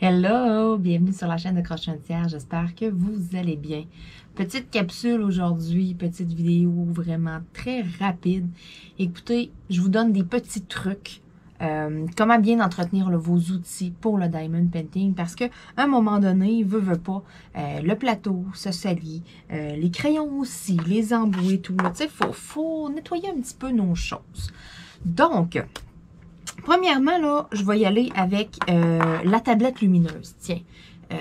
Hello, bienvenue sur la chaîne de Crochet un tiers, j'espère que vous allez bien. Petite capsule aujourd'hui, petite vidéo vraiment très rapide. Écoutez, je vous donne des petits trucs, comment bien entretenir vos outils pour le diamond painting parce que à un moment donné, veut pas, le plateau se salit, les crayons aussi, les embouts et tout. Tu sais, faut nettoyer un petit peu nos choses. Donc, premièrement, là, je vais y aller avec la tablette lumineuse. Tiens,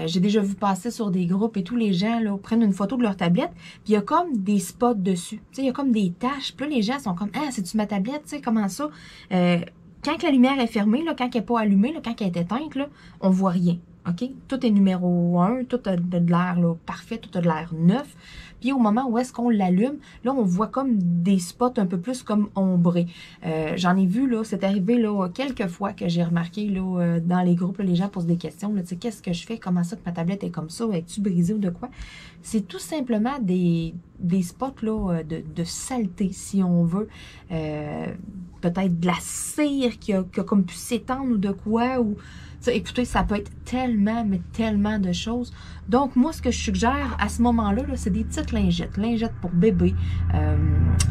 j'ai déjà vu passer sur des groupes et tous les gens là, prennent une photo de leur tablette, puis il y a comme des spots dessus. Tu sais, il y a comme des taches. Puis là, les gens sont comme « Ah, c'est-tu ma tablette? » Tu sais, comment ça? Quand la lumière est fermée, là, quand elle n'est pas allumée, là, quand elle est éteinte, là, on voit rien. OK? Tout est numéro 1, tout a de l'air parfait, tout a de l'air neuf. Puis au moment où est-ce qu'on l'allume, là, on voit comme des spots un peu plus comme ombrés. J'en ai vu, là, c'est arrivé là, quelques fois que j'ai remarqué là, dans les groupes, là, les gens posent des questions. Tu sais, qu'est-ce que je fais? Comment ça que ma tablette est comme ça? Es-tu brisée ou de quoi? C'est tout simplement des spots là, de saleté, si on veut. Peut-être de la cire qui a comme pu s'étendre ou de quoi, ou écoutez, ça peut être tellement, mais tellement de choses. Donc, moi, ce que je suggère à ce moment-là, -là, c'est des petites lingettes. Lingettes pour bébé,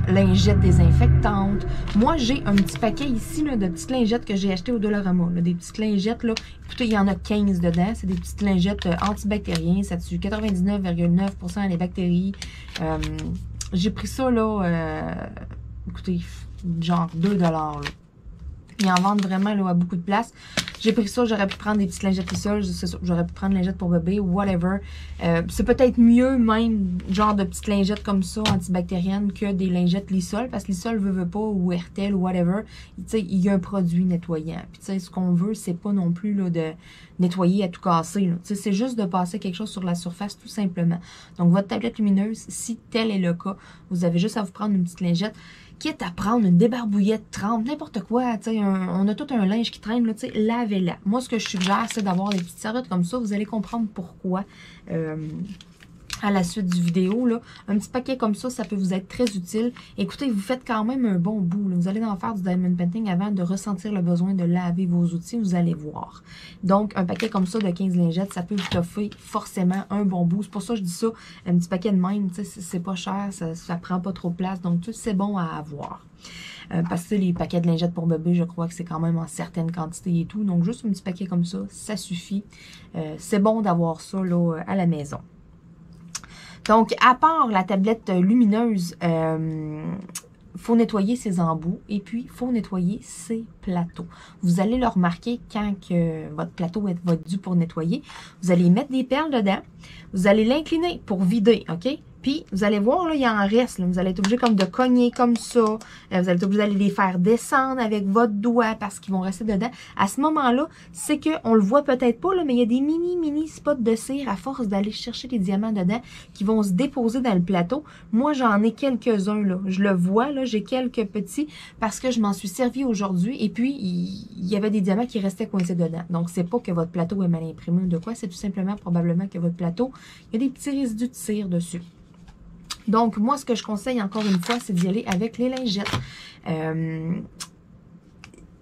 lingettes désinfectantes. Moi, j'ai un petit paquet ici là, de petites lingettes que j'ai achetées au Dollarama. Là, des petites lingettes, là. Écoutez, il y en a 15 dedans. C'est des petites lingettes antibactériennes. Ça tue 99,9% des bactéries. J'ai pris ça, là, écoutez, genre 2 $. Là. Ils en vendent vraiment là, à beaucoup de places. J'ai pris ça, j'aurais pu prendre des petites lingettes Lissol, j'aurais pu prendre lingettes pour bébé, whatever. C'est peut-être mieux même, genre de petites lingettes comme ça, antibactériennes, que des lingettes Lissol, parce que Lissol veut pas, ou Hertel, ou whatever. Tu sais, il y a un produit nettoyant. Puis tu sais, ce qu'on veut, c'est pas non plus là, de nettoyer à tout casser. Tu sais, c'est juste de passer quelque chose sur la surface, tout simplement. Donc, votre tablette lumineuse, si tel est le cas, vous avez juste à vous prendre une petite lingette, quitte à prendre une débarbouillette trempe, n'importe quoi, tu sais, on a tout un linge qui traîne, là, tu sais, lavez-la. Moi, ce que je suggère, c'est d'avoir des petites serviettes comme ça, vous allez comprendre pourquoi à la suite du vidéo, là. Un petit paquet comme ça peut vous être très utile. Écoutez, vous faites quand même un bon bout, là. Vous allez en faire du diamond painting avant de ressentir le besoin de laver vos outils, vous allez voir. Donc, un paquet comme ça de 15 lingettes, ça peut vous toffer forcément un bon bout. C'est pour ça que je dis ça, un petit paquet de même, tu sais, c'est pas cher, ça prend pas trop de place, donc tout c'est bon à avoir. Parce que les paquets de lingettes pour bébé, je crois que c'est quand même en certaines quantités et tout. Donc, juste un petit paquet comme ça suffit. C'est bon d'avoir ça là, à la maison. Donc, à part la tablette lumineuse, faut nettoyer ses embouts et puis il faut nettoyer ses plateaux. Vous allez le remarquer quand que votre plateau va être dû pour nettoyer. Vous allez mettre des perles dedans. Vous allez l'incliner pour vider, OK? Puis, vous allez voir, là, il en reste. Là. Vous allez être obligé comme de cogner comme ça. Vous allez être obligé d'aller les faire descendre avec votre doigt parce qu'ils vont rester dedans. À ce moment-là, c'est qu'on le voit peut-être pas, là, mais il y a des mini spots de cire à force d'aller chercher les diamants dedans qui vont se déposer dans le plateau. Moi, j'en ai quelques-uns, là. Je le vois, là, j'ai quelques petits parce que je m'en suis servi aujourd'hui. Et puis, il y avait des diamants qui restaient coincés dedans. Donc, c'est pas que votre plateau est mal imprimé ou de quoi. C'est tout simplement, probablement, que votre plateau, il y a des petits résidus de cire dessus. Donc, moi, ce que je conseille encore une fois, c'est d'y aller avec les lingettes.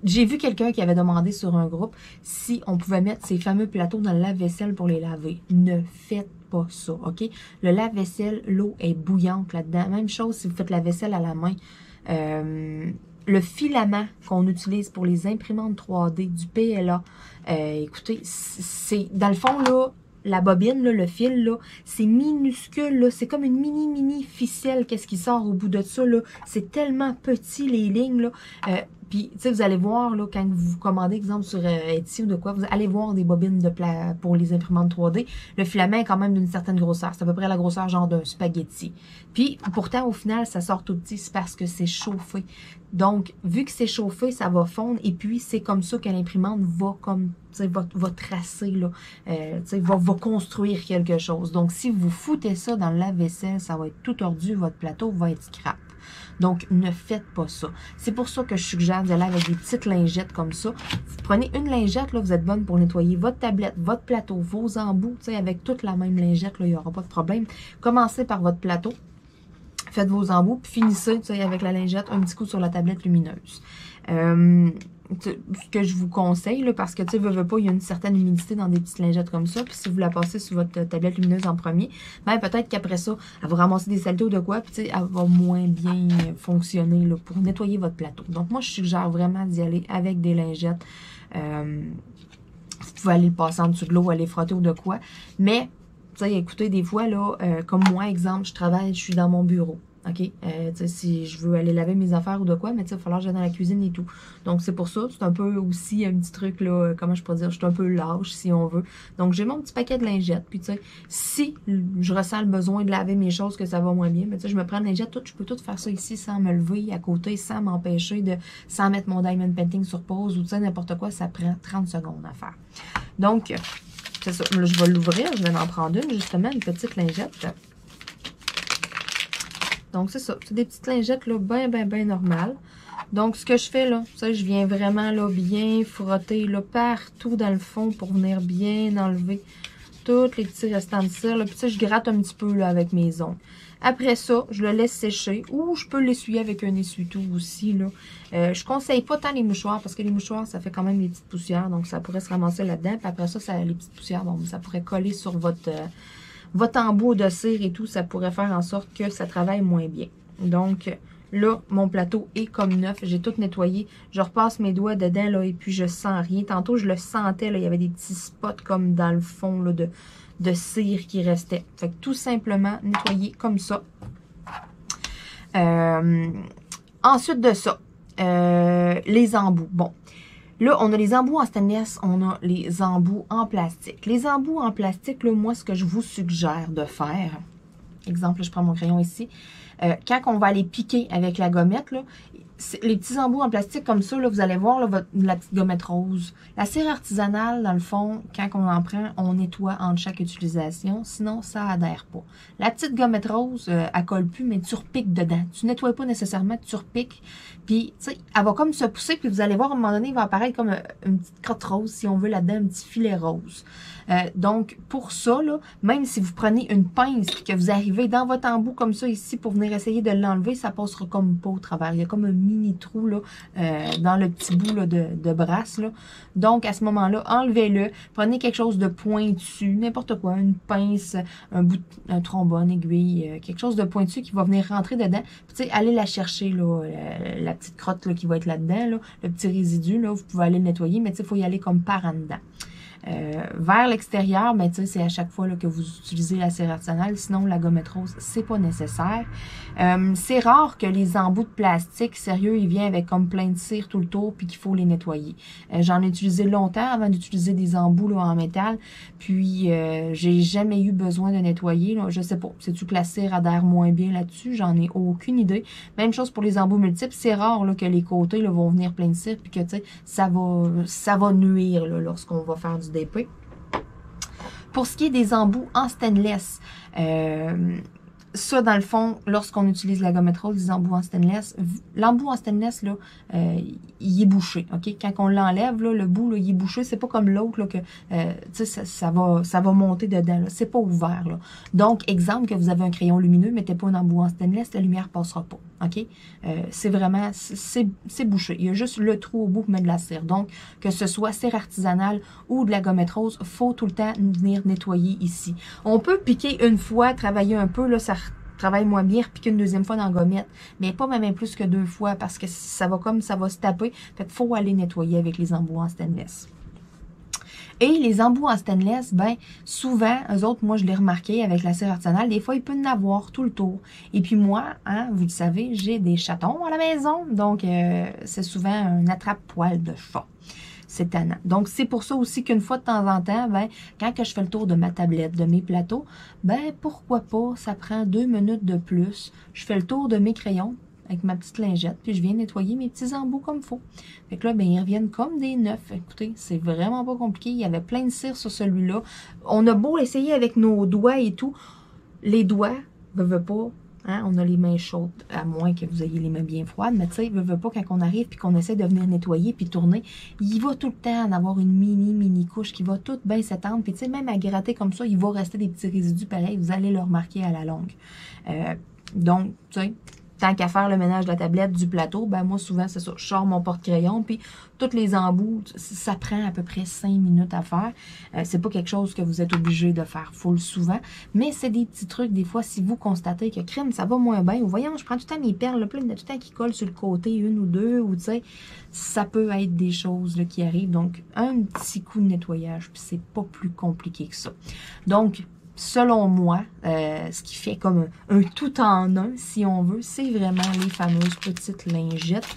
J'ai vu quelqu'un qui avait demandé sur un groupe si on pouvait mettre ces fameux plateaux dans le lave-vaisselle pour les laver. Ne faites pas ça, OK? Le lave-vaisselle, l'eau est bouillante là-dedans. Même chose si vous faites la vaisselle à la main. Le filament qu'on utilise pour les imprimantes 3D du PLA, écoutez, c'est dans le fond, là, la bobine, là, le fil, là, c'est minuscule, là, c'est comme une mini ficelle, qu'est-ce qui sort au bout de ça, là. C'est tellement petit, les lignes, là. Puis, tu sais, vous allez voir, là, quand vous commandez, exemple, sur Etsy ou de quoi, vous allez voir des bobines pour les imprimantes 3D. Le filament est quand même d'une certaine grosseur. C'est à peu près la grosseur, genre, d'un spaghetti. Puis, pourtant, au final, ça sort tout petit, c'est parce que c'est chauffé. Donc, vu que c'est chauffé, ça va fondre. Et puis, c'est comme ça que l'imprimante va comme, tu sais, va tracer, là. Tu sais, va construire quelque chose. Donc, si vous foutez ça dans le lave-vaisselle, ça va être tout tordu. Votre plateau va être scrap. Donc, ne faites pas ça. C'est pour ça que je suggère d'y aller avec des petites lingettes comme ça. Vous prenez une lingette, là, vous êtes bonne pour nettoyer votre tablette, votre plateau, vos embouts, tu sais, avec toute la même lingette, là, il n'y aura pas de problème. Commencez par votre plateau. Faites vos embouts, puis finissez, tu sais, avec la lingette, un petit coup sur la tablette lumineuse. ce que je vous conseille, là, parce que, tu sais, veux pas, il y a une certaine humidité dans des petites lingettes comme ça, puis si vous la passez sur votre tablette lumineuse en premier, ben peut-être qu'après ça, elle va ramasser des saletés ou de quoi, puis tu sais, elle va moins bien fonctionner là, pour nettoyer votre plateau. Donc, moi, je suggère vraiment d'y aller avec des lingettes. Vous pouvez aller le passer en dessous de l'eau, aller frotter ou de quoi, mais, tu sais, écoutez, des fois, là, comme moi, exemple, je travaille, je suis dans mon bureau. OK? Si je veux aller laver mes affaires ou de quoi, mais il va falloir que j'aille dans la cuisine et tout. Donc, c'est pour ça. C'est un peu aussi un petit truc, là, comment je pourrais dire, je suis un peu lâche, si on veut. Donc, j'ai mon petit paquet de lingettes. Puis, tu sais, si je ressens le besoin de laver mes choses, que ça va moins bien, mais tu sais, je me prends une lingette, je peux tout faire ça ici sans me lever à côté, sans m'empêcher sans mettre mon diamond painting sur pause ou, tu sais, n'importe quoi. Ça prend 30 secondes à faire. Donc, c'est ça. Là, je vais l'ouvrir. Je vais en prendre une, justement, une petite lingette. Donc, c'est ça. C'est des petites lingettes, là, bien normales. Donc, ce que je fais, là, ça, je viens vraiment, là, bien frotter, là, partout dans le fond pour venir bien enlever tous les petits restants de cire, là. Puis, ça, je gratte un petit peu, là, avec mes ongles. Après ça, je le laisse sécher ou je peux l'essuyer avec un essuie-tout aussi, là. Je conseille pas tant les mouchoirs parce que les mouchoirs, ça fait quand même des petites poussières. Donc, ça pourrait se ramasser là-dedans. Puis après ça, les petites poussières, bon, ça pourrait coller sur votre embout de cire et tout, ça pourrait faire en sorte que ça travaille moins bien. Donc, là, mon plateau est comme neuf. J'ai tout nettoyé. Je repasse mes doigts dedans, là, et puis je sens rien. Tantôt, je le sentais, là, il y avait des petits spots comme dans le fond, là, de cire qui restait. Fait que tout simplement, nettoyer comme ça. Ensuite de ça, les embouts. Bon. Là, on a les embouts en stainless, on a les embouts en plastique. Les embouts en plastique, là, moi, ce que je vous suggère de faire, exemple, je prends mon crayon ici, quand on va les piquer avec la gommette, là, les petits embouts en plastique comme ça, là, vous allez voir là, la petite gommette rose. La cire artisanale, dans le fond, quand on en prend, on nettoie entre chaque utilisation, sinon ça adhère pas. La petite gommette rose, elle colle plus, mais tu repiques dedans. Tu nettoies pas nécessairement, tu repiques, puis tu sais, elle va comme se pousser, puis vous allez voir, à un moment donné, il va apparaître comme une petite crotte rose, si on veut là-dedans, un petit filet rose. Donc, pour ça, là, même si vous prenez une pince et que vous arrivez dans votre embout comme ça ici pour venir essayer de l'enlever, ça passera comme pas au travers. Il y a comme un mini trou là, dans le petit bout là, de brasse. Là. Donc, à ce moment-là, enlevez-le. Prenez quelque chose de pointu, n'importe quoi, une pince, un trombone, aiguille, quelque chose de pointu qui va venir rentrer dedans. Puis, tu sais, allez la chercher, là, la petite crotte là, qui va être là-dedans, là, le petit résidu, là, vous pouvez aller le nettoyer, mais tu sais, il faut y aller comme par en dedans. Vers l'extérieur, mais tu sais, c'est à chaque fois là, que vous utilisez la cire artisanale, sinon la gommette rose, c'est pas nécessaire. C'est rare que les embouts de plastique, sérieux, ils viennent avec comme plein de cire tout le tour, puis qu'il faut les nettoyer. J'en ai utilisé longtemps avant d'utiliser des embouts là, en métal, puis j'ai jamais eu besoin de nettoyer. Là. Je sais pas, c'est-tu que la cire adhère moins bien là-dessus? J'en ai aucune idée. Même chose pour les embouts multiples, c'est rare là, que les côtés là, vont venir plein de cire, puis que tu sais, ça va nuire là, lorsqu'on va faire du DP. Pour ce qui est des embouts en stainless, ça, dans le fond, lorsqu'on utilise la gommette rose, les embouts en stainless, l'embout en stainless, là, il est bouché, OK? Quand on l'enlève, là, le bout, là, il est bouché. C'est pas comme l'autre, là, que, tu sais, ça va monter dedans, là. C'est pas ouvert, là. Donc, exemple, que vous avez un crayon lumineux, mettez pas un embout en stainless, la lumière passera pas, OK? C'est vraiment, c'est bouché. Il y a juste le trou au bout pour mettre de la cire. Donc, que ce soit cire artisanale ou de la gommette rose, faut tout le temps venir nettoyer ici. On peut piquer une fois, travailler un peu, là, ça travaille moins bien, repiquer une deuxième fois dans la gommette, mais pas même plus que 2 fois parce que ça va se taper. Fait qu'il faut aller nettoyer avec les embouts en stainless. Et les embouts en stainless, ben souvent, eux autres, moi je l'ai remarqué avec la cire artisanale, des fois il peut en avoir tout le tour. Et puis moi, hein, vous le savez, j'ai des chatons à la maison, donc c'est souvent un attrape-poil de chat. C'est tannant. Donc, c'est pour ça aussi qu'une fois de temps en temps, ben, quand que je fais le tour de ma tablette, de mes plateaux, ben, pourquoi pas, ça prend 2 minutes de plus. Je fais le tour de mes crayons avec ma petite lingette, puis je viens nettoyer mes petits embouts comme il faut. Fait que là, ben, ils reviennent comme des neufs. Écoutez, c'est vraiment pas compliqué. Il y avait plein de cire sur celui-là. On a beau essayer avec nos doigts et tout. Les doigts, veut pas. Hein, on a les mains chaudes, à moins que vous ayez les mains bien froides, mais tu sais, veut pas, quand on arrive puis qu'on essaie de venir nettoyer puis tourner, il va tout le temps en avoir une mini couche qui va tout bien s'étendre, puis tu sais, même à gratter comme ça, il va rester des petits résidus pareils, vous allez le remarquer à la longue. Donc, tu sais, tant qu'à faire le ménage de la tablette, du plateau, ben moi, souvent, c'est ça. Je sors mon porte-crayon, puis toutes les embouts, ça prend à peu près 5 minutes à faire. C'est pas quelque chose que vous êtes obligé de faire full souvent, mais c'est des petits trucs, des fois, si vous constatez que crème, ça va moins bien, ou voyons, je prends tout le temps mes perles, là, puis il y en a tout le temps qui collent sur le côté, une ou deux, ou tu sais, ça peut être des choses là, qui arrivent. Donc, un petit coup de nettoyage, puis c'est pas plus compliqué que ça. Donc, selon moi, ce qui fait comme un tout en un, si on veut, c'est vraiment les fameuses petites lingettes.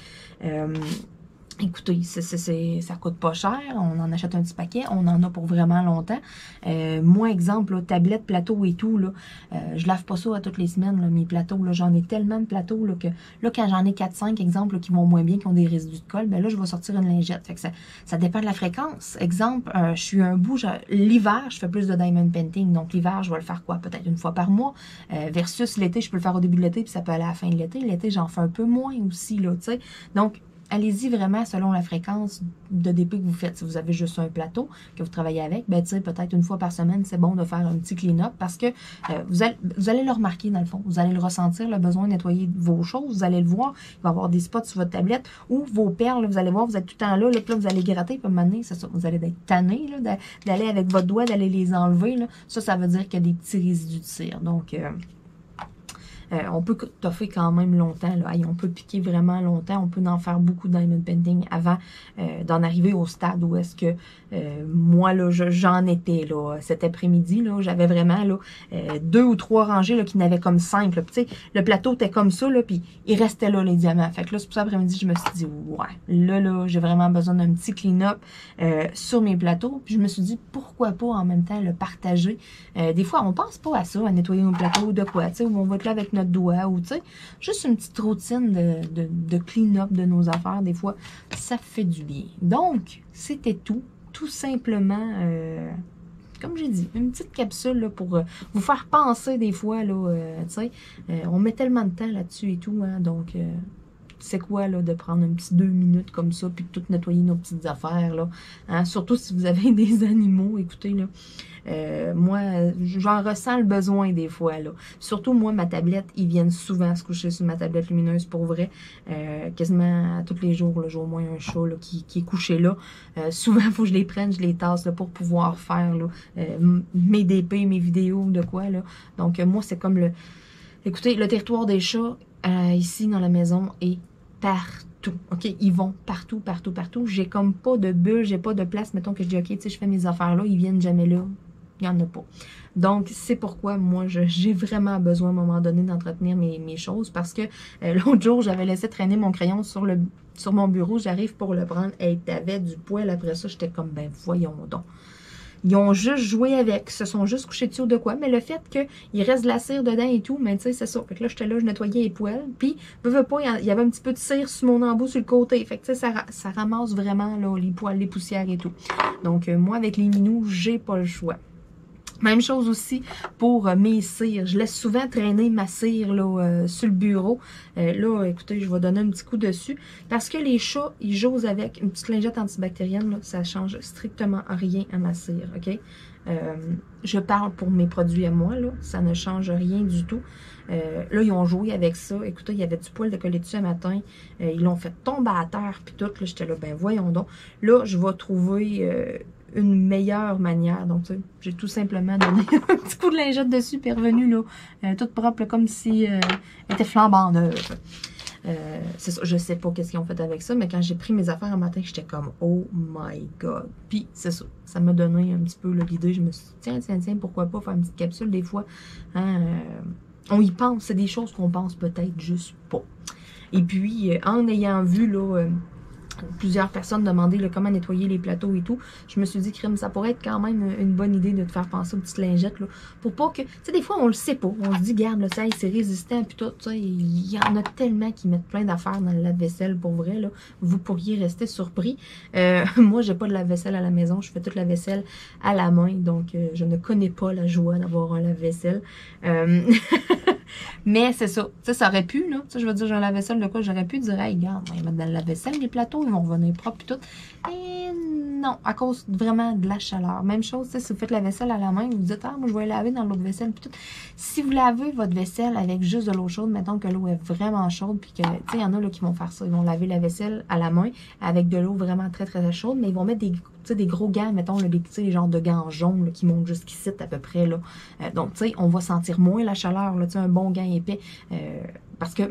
Écoutez, ça coûte pas cher, on en achète un petit paquet, on en a pour vraiment longtemps. Moi, exemple, là, tablette, plateau et tout, là, je lave pas ça à toutes les semaines, là, mes plateaux. J'en ai tellement de plateaux là, que là, quand j'en ai 4-5, exemple, là, qui vont moins bien, qui ont des résidus de colle, ben là, je vais sortir une lingette. Fait que ça dépend de la fréquence. Exemple, je suis un bout, l'hiver, je fais plus de diamond painting. Donc, l'hiver, je vais le faire quoi? Peut-être une fois par mois. Versus l'été, je peux le faire au début de l'été, puis ça peut aller à la fin de l'été. L'été, j'en fais un peu moins aussi, là, tu sais. Donc, allez-y vraiment selon la fréquence de DP que vous faites. Si vous avez juste un plateau que vous travaillez avec, ben, tu sais, peut-être une fois par semaine, c'est bon de faire un petit clean-up parce que vous allez le remarquer dans le fond. Vous allez le ressentir, le besoin de nettoyer vos choses. Vous allez le voir. Il va y avoir des spots sur votre tablette ou vos perles. Là, vous allez voir, vous êtes tout le temps là. Là, puis là vous allez gratter. Puis à un moment donné, c'est ça. Vous allez être tanné d'aller avec votre doigt, d'aller les enlever. Là. Ça veut dire qu'il y a des petits résidus de cire. Donc, on peut toffer quand même longtemps. Là. On peut piquer vraiment longtemps. On peut en faire beaucoup de diamond painting avant d'en arriver au stade où est-ce que moi, là, j'en étais là, cet après-midi. J'avais vraiment là, 2 ou 3 rangées là, qui n'avaient comme 5. Là. Puis, le plateau était comme ça, là, puis il restait là les diamants. Fait que là, c'est pour ça après-midi, je me suis dit, ouais, là, j'ai vraiment besoin d'un petit clean-up sur mes plateaux. Puis je me suis dit, pourquoi pas en même temps le partager. Des fois, on pense pas à ça, à nettoyer nos plateaux ou de quoi, tu sais, où on va être là avec notre doigt ou tu sais, juste une petite routine de clean-up de nos affaires, des fois, ça fait du bien. Donc, c'était tout simplement, comme j'ai dit, une petite capsule là, pour vous faire penser des fois, là, tu sais, on met tellement de temps là-dessus et tout, hein, donc... c'est quoi, là, de prendre un petit 2 minutes comme ça, puis de tout nettoyer nos petites affaires, là. Hein? Surtout si vous avez des animaux, écoutez, là. Moi, j'en ressens le besoin des fois, là. Surtout, moi, ma tablette, ils viennent souvent se coucher sur ma tablette lumineuse, pour vrai. Quasiment tous les jours, là, j'ai au moins un chat, là, qui est couché là. Souvent, il faut que je les prenne, je les tasse, là, pour pouvoir faire, là, mes DP, mes vidéos, de quoi, là. Donc, moi, c'est comme le... Écoutez, le territoire des chats, ici, dans la maison, est partout, OK? Ils vont partout, partout, partout. J'ai comme pas de bulle, j'ai pas de place. Mettons que je dis, OK, tu sais, je fais mes affaires là, ils viennent jamais là. Il n'y en a pas. Donc, c'est pourquoi, moi, j'ai vraiment besoin, à un moment donné, d'entretenir mes choses. Parce que l'autre jour, j'avais laissé traîner mon crayon sur mon bureau. J'arrive pour le prendre. Et t'avais du poil. Après ça, j'étais comme, ben, voyons donc. Ils ont juste joué avec, se sont juste couchés dessus ou de quoi. Mais le fait qu'il reste de la cire dedans et tout, mais tu sais, c'est ça. Fait que là, j'étais là, je nettoyais les poêles. Puis, veux pas, il y avait un petit peu de cire sur mon embout sur le côté. Fait que tu sais, ça ramasse vraiment là, les poêles, les poussières et tout. Donc, moi, avec les minous, j'ai pas le choix. Même chose aussi pour mes cires. Je laisse souvent traîner ma cire là, sur le bureau. Là, écoutez, je vais donner un petit coup dessus. Parce que les chats, ils jouent avec une petite lingette antibactérienne. Là, ça change strictement rien à ma cire. OK? Je parle pour mes produits à moi. Là, ça ne change rien du tout. Là, ils ont joué avec ça. Écoutez, il y avait du poil de coller dessus un matin. Ils l'ont fait tomber à terre. Puis tout, là, j'étais là, ben voyons donc. Là, je vais trouver... une meilleure manière. Donc, tu sais, j'ai tout simplement donné un petit coup de lingette dessus, puis revenu là, toute propre, là, comme si elle était flambant neuve. C'est ça, je sais pas qu'est-ce qu'ils ont fait avec ça, mais quand j'ai pris mes affaires un matin, j'étais comme, oh my god. Puis, c'est ça, ça m'a donné un petit peu l'idée. Je me suis dit, tiens, pourquoi pas faire une petite capsule des fois. Hein, on y pense, c'est des choses qu'on pense peut-être juste pas. Et puis, en ayant vu, là... plusieurs personnes demandaient là, comment nettoyer les plateaux et tout. Je me suis dit, crème, ça pourrait être quand même une bonne idée de te faire penser aux petites lingettes. Là, pour pas que... Tu sais, des fois, on le sait pas. On se dit, garde, là, ça, c'est résistant. Puis tout, tu sais, il y en a tellement qui mettent plein d'affaires dans le lave-vaisselle, pour vrai. Là. Vous pourriez rester surpris. Moi, j'ai pas de lave-vaisselle à la maison. Je fais toute la vaisselle à la main. Donc, je ne connais pas la joie d'avoir un lave-vaisselle. Mais c'est ça. Tu sais, ça aurait pu, là. Tu sais, je veux dire, j'ai un lave-vaisselle de quoi, j'aurais pu dire, hey, regarde, on va mettre dans le lave-vaisselle, les plateaux, ils vont revenir propres et tout. Et non, à cause vraiment de la chaleur. Même chose, si vous faites la vaisselle à la main, vous vous dites, ah, moi, je vais laver dans l'eau de vaisselle. Puis tout. Si vous lavez votre vaisselle avec juste de l'eau chaude, mettons que l'eau est vraiment chaude, puis que, tu sais, il y en a là, qui vont faire ça. Ils vont laver la vaisselle à la main avec de l'eau vraiment très, très, très chaude, mais ils vont mettre des gros gants, mettons, là, les genres de gants jaunes là, qui montent jusqu'ici à peu près. Là. Donc, tu sais, on va sentir moins la chaleur, là, un bon gant épais. Parce que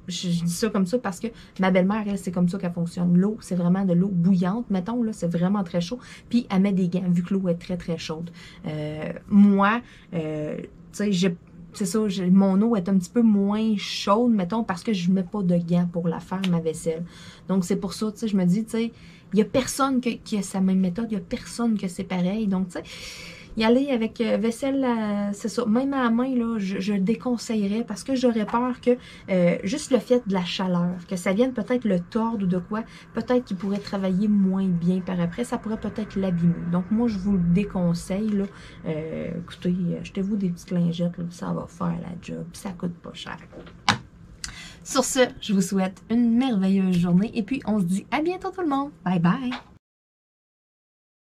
je dis ça comme ça parce que ma belle-mère, elle, c'est comme ça qu'elle fonctionne. L'eau, c'est vraiment de l'eau bouillante, mettons, là, c'est vraiment très chaud. Puis, elle met des gants, vu que l'eau est très, très chaude. Moi, tu sais, c'est ça, mon eau est un petit peu moins chaude, mettons, parce que je ne mets pas de gants pour la faire, ma vaisselle. Donc, c'est pour ça, tu sais, je me dis, tu sais, il n'y a personne qui a sa même méthode, il n'y a personne que c'est pareil. Donc, tu sais, y aller avec vaisselle, c'est ça, même à la main, là, je déconseillerais parce que j'aurais peur que juste le fait de la chaleur, que ça vienne peut-être le tordre ou de quoi, peut-être qu'il pourrait travailler moins bien par après, ça pourrait peut-être l'abîmer. Donc moi, je vous le déconseille, là. Écoutez, achetez-vous des petites lingettes, là, ça va faire la job, ça coûte pas cher. Sur ce, je vous souhaite une merveilleuse journée et puis on se dit à bientôt tout le monde. Bye bye!